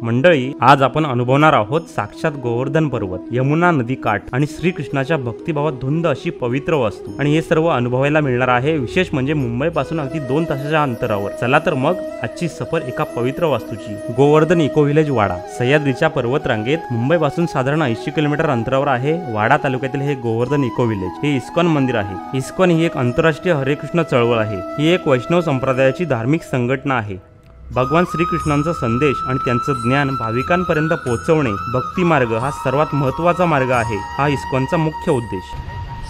मंडळी, आज आपण अनुभवणार आहोत साक्षात गोवर्धन पर्वत, यमुना नदी काठ आणि श्रीकृष्णाच्या भक्तिभावात धुंद अशी पवित्र वास्तू। आणि हे सर्व अनुभवायला मिळणार आहे विशेष म्हणजे मुंबईपासून अगदी 2 तासाच्या अंतरावर। चला तर मग आजची सफर एका पवित्र वास्तूची। गोवर्धन इको विलेज वाडा सह्याद्रीच्या पर्वत रांगेत मुंबईपासून साधारण 80 किलोमीटर अंतरावर आहे। वाडा तालुक्यातील हे गोवर्धन इको विलेज हे इस्कॉन मंदिर आहे। इस्कॉन ही एक आंतरराष्ट्रीय हरे कृष्ण चळवळ आहे। ही एक वैष्णव संप्रदायाची धार्मिक संघटना आहे। भगवान श्रीकृष्णांचा संदेश आणि त्यांचं ज्ञान भाविकांपर्यंत पोहोचवणे, भक्ती मार्ग हा सर्वात महत्त्वाचा मार्ग आहे। हा इस्कॉनचा मुख्य उद्देश।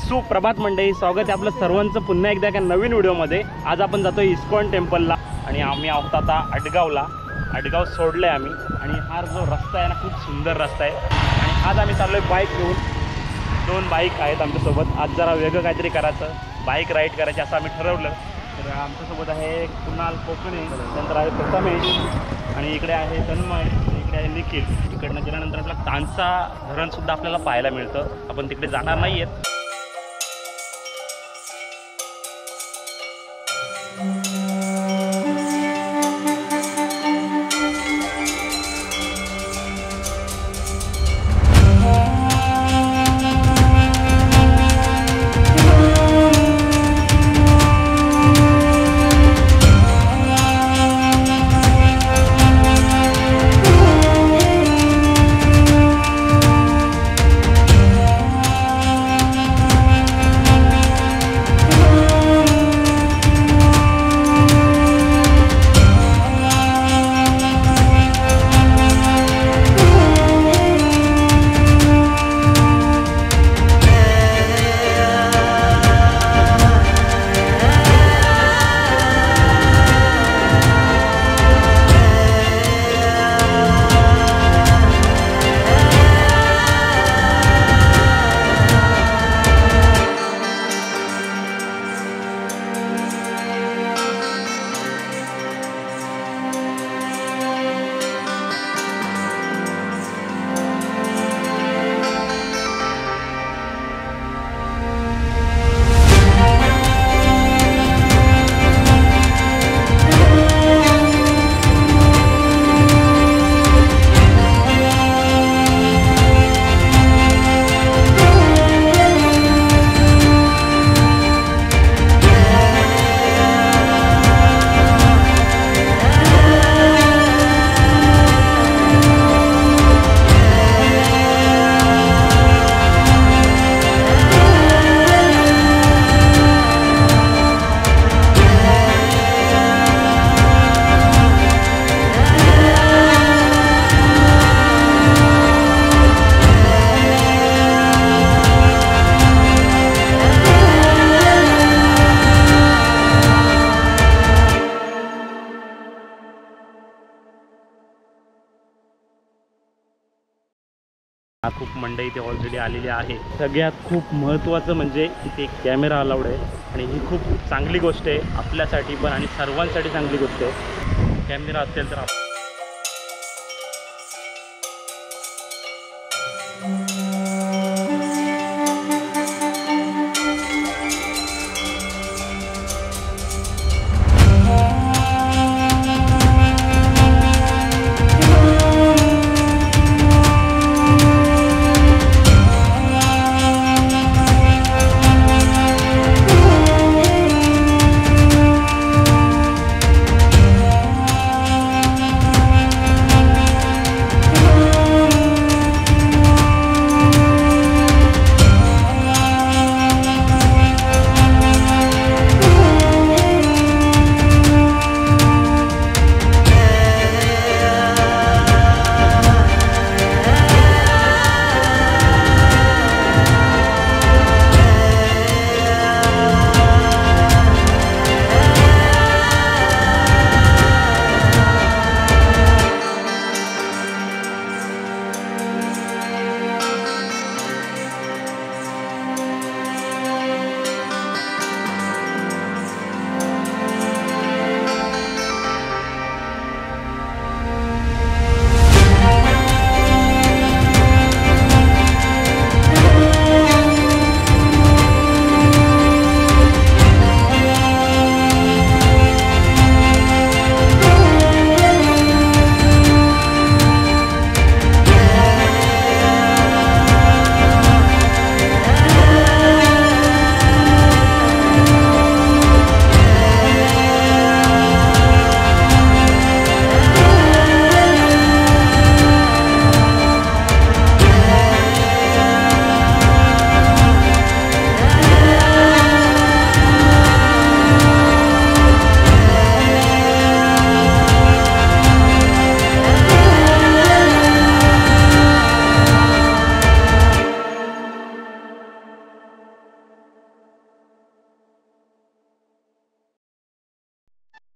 सुप्रभात मंडळी, स्वागत आहे आपलं सर्वांचं पुन्हा एकदा एका नवीन व्हिडिओमध्ये। आज आपण जातो इस्कॉन टेम्पलला आणि आम्ही आहोत आता अडगावला। अडगाव सोडले आम्ही आणि हा जो रस्ता आहे ना, खूप सुंदर रस्ता आहे। आणि आज आम्ही चाललोय बाईक घेऊन। 2 बाईक आहेत आमच्यासोबत। आज जरा वेगळं काहीतरी करायचं, बाईक राईड करायची असं आम्ही ठरवलं। तर आमच्यासोबत आहे कुणाल कोकणे, नंतर आहे प्रथमेश आणि इकडे आहे तन्मय, इकडे आहे निखिल। इकडनं गेल्यानंतर आपला तानसा धरणसुद्धा आपल्याला पाहायला मिळतं। आपण तिकडे जाणार नाही आहेत। खूप मंडळी इथे ऑलरेडी आलेली आहे। सगळ्यात खूप महत्त्वाचं म्हणजे इथे कॅमेरा अलाउड आहे आणि ही खूप चांगली गोष्ट आहे आपल्यासाठी पण आणि सर्वांसाठी चांगली गोष्ट आहे। कॅमेरा असेल तर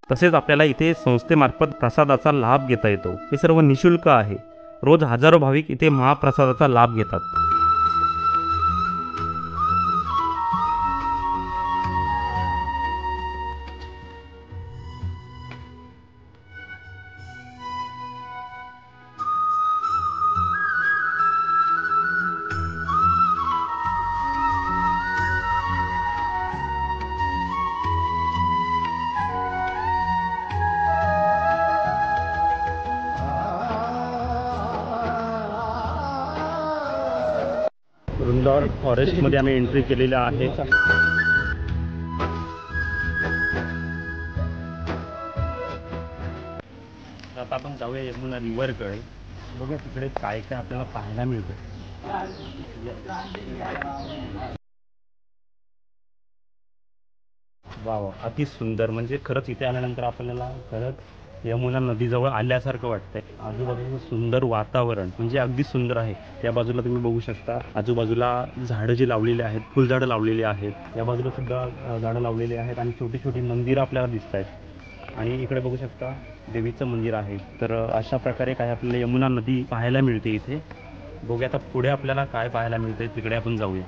तसेच आपल्याला इथे संस्थेमार्फत प्रसादाचा लाभ घेता येतो। हे सर्व निशुल्क आहे। रोज हजारो भाविक इथे महाप्रसादाचा लाभ घेतात। वृंदावन फॉरेस्ट मध्ये आम्ही एंट्री केलेली आहे। आता आपण जाऊया यमुना रिव्हरकडे, बघा तिकडे काय काय आपल्याला पाहायला मिळतं। वा, अति सुंदर, म्हणजे खरंच इथे आल्यानंतर आपल्याला खरंच यमुना नदीजवळ आल्यासारखं वाटतंय। आजूबाजूचं सुंदर वातावरण म्हणजे अगदी सुंदर आहे। त्या बाजूला तुम्ही बघू शकता, आजूबाजूला झाडं जी लावलेली आहेत, फुलझाडं लावलेली आहेत, या बाजूला सुद्धा झाडं लावलेली आहेत आणि छोटी छोटी मंदिरं आपल्याला दिसत आहेत। आणि इकडे बघू शकता देवीचं मंदिर आहे। तर अशा प्रकारे काय आपल्याला यमुना नदी पाहायला मिळते इथे। बघूया आता पुढे आपल्याला काय पाहायला मिळते, तिकडे आपण जाऊया।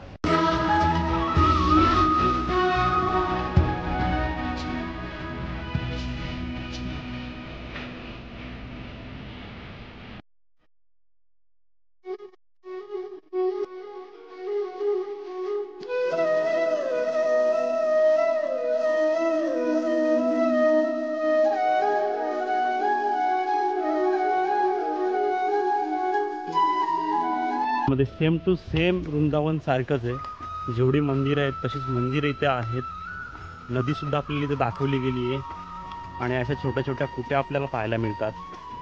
मध्ये सेम टू सेम वृंदावन सारखंच आहे। जेवढी मंदिरं आहेत तशीच मंदिरं इथे आहेत। नदीसुद्धा आपल्याला इथे दाखवली गेली आहे आणि अशा छोट्या छोट्या कुट्या आपल्याला पाहायला मिळतात,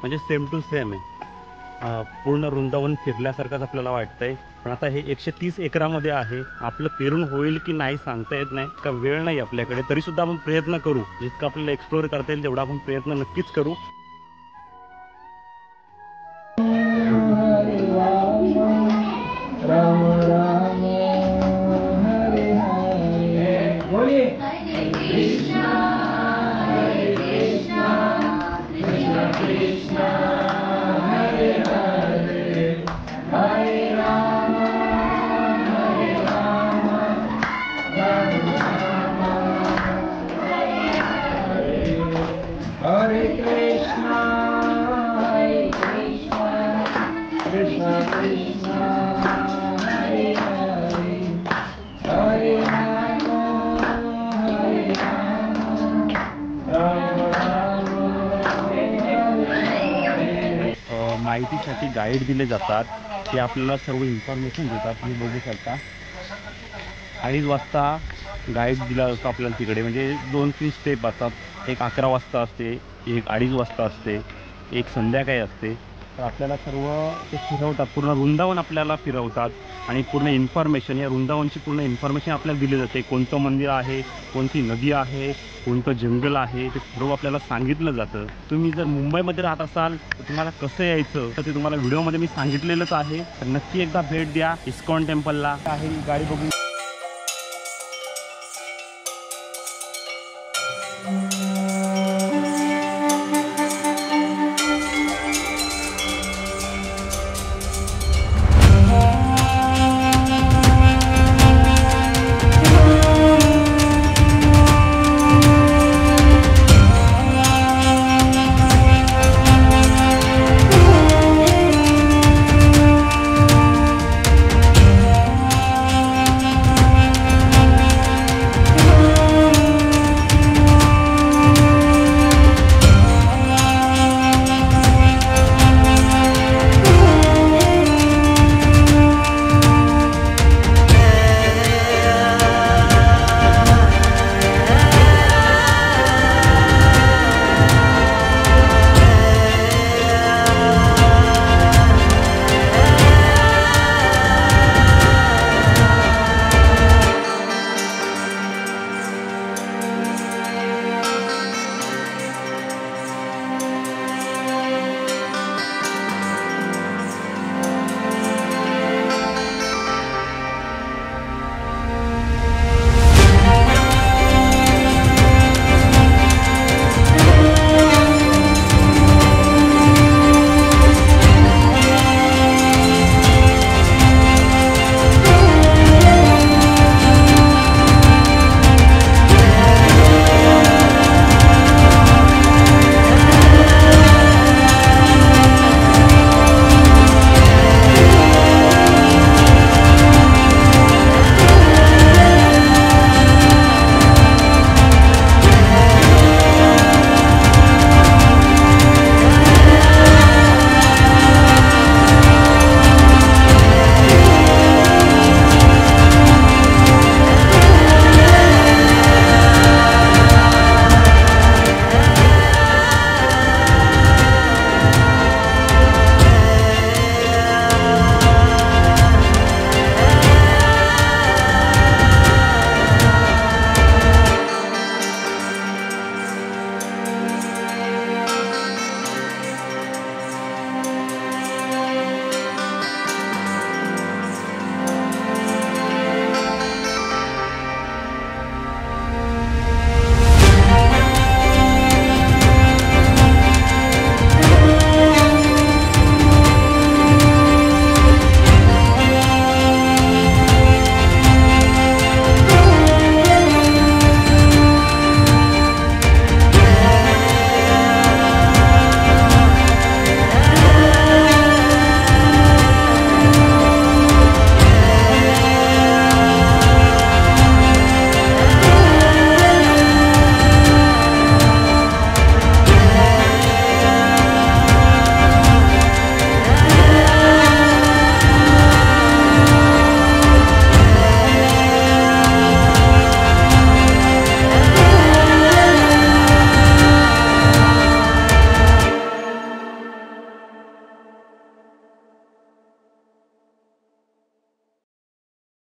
म्हणजे सेम टू सेम आहे। पूर्ण वृंदावन फिरल्यासारखंच आपल्याला वाटतंय। पण आता हे 130 एकरामध्ये आहे। आपलं फिरून होईल की नाही सांगता येत नाही, का वेळ नाही आपल्याकडे, तरीसुद्धा आपण प्रयत्न करू। जितकं आपल्याला एक्सप्लोअर करता येईल तेवढा आपण प्रयत्न नक्कीच करू। राम राम हरे हरे, बोलिए हरे कृष्णा कृष्ण कृष्ण हरे हरे, हरे राम राम राम हरे हरे, हरे कृष्णा कृष्ण कृष्ण हरे हरे, हरे राम राम राम हरे। माहितीसाठी गाईड दिले जातात, ते आपल्याला सर्व इन्फॉर्मेशन देतात। तुम्ही बघू शकता 2:30 वाजता गाईड दिला जातो आपल्याला तिकडे, म्हणजे 2-3 स्टेप असतात। एक 11 वाजता असते, एक 2:30 वाजता असते, एक संध्याकाळी असते। तर आपल्याला सर्व ते फिरवतात, पूर्ण वृंदावन आपल्याला फिरवतात आणि पूर्ण इन्फॉर्मेशन, या वृंदावनची पूर्ण इन्फॉर्मेशन आपल्याला दिली जाते। कोणतं मंदिर आहे, कोणती नदी आहे, कोणतं जंगल आहे, ते सर्व आपल्याला सांगितलं जातं। तुम्ही जर मुंबईमध्ये राहत असाल तर तुम्हाला कसं यायचं तर ते तुम्हाला व्हिडिओमध्ये मी सांगितलेलंच आहे। तर नक्की एकदा भेट द्या इस्कॉन टेम्पलला। आहे गाडी बघू।